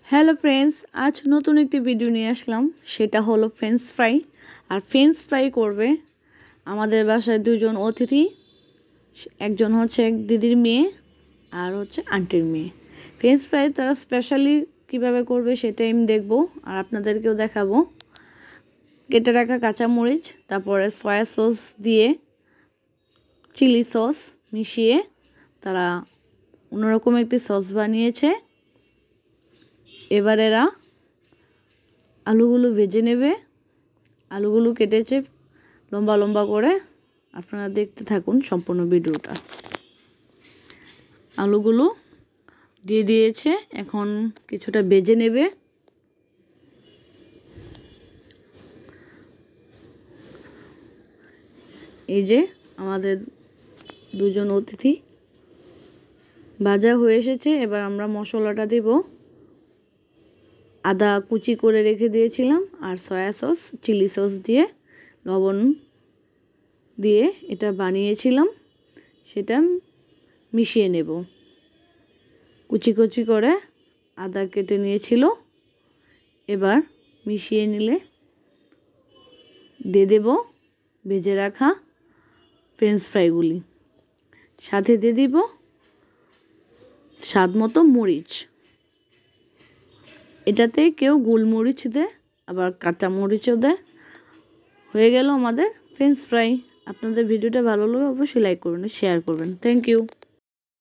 Hello friends, আজ নতুন একটি ভিডিও নিয়ে আসলাম। সেটা হলো ফ্রেঞ্চ ফ্রাই। আর ফ্রেঞ্চ ফ্রাই করবে আমাদের বাসায় দুজন অতিথি, একজন হচ্ছে এক দিদির মেয়ে আর হচ্ছে আন্টির মেয়ে। ফ্রেঞ্চ ফ্রাই তারা স্পেশালি কিভাবে করবে সেটাই আমি দেখব আর আপনাদেরকেও দেখাবো। কেটে রাখা কাঁচামরিচ, তারপরে সয়া সস দিয়ে চিলি সস মিশিয়ে তারা অন্যরকম একটি সস বানিয়েছে। এবার এরা আলুগুলো ভেজে নেবে। আলুগুলো কেটেছে লম্বা লম্বা করে। আপনারা দেখতে থাকুন সম্পূর্ণ ভিডিওটা। আলুগুলো দিয়ে দিয়েছে, এখন কিছুটা ভেজে নেবে। এই যে আমাদের দুজন অতিথি ভাজা হয়ে এসেছে। এবার আমরা মশলাটা দেব। আদা কুচি করে রেখে দিয়েছিলাম আর সয়া সস চিলি সস দিয়ে লবণ দিয়ে এটা বানিয়েছিলাম, সেটা মিশিয়ে নেব। কুচি কুচি করে আদা কেটে নিয়েছিল, এবার মিশিয়ে নিলে দিয়ে দেব ভেজে রাখা ফ্রেঞ্চ ফ্রাইগুলি। সাথে দিয়ে দিব স্বাদ মতো মরিচ। এটাতে কেউ গোলমরিচ দেয়, আবার কাঁচা মরিচও দেয়। হয়ে গেল আমাদের ফ্রেঞ্চ ফ্রাই। আপনাদের ভিডিওটা ভালো লাগলে অবশ্যই লাইক করবেন, শেয়ার করবেন। Thank you.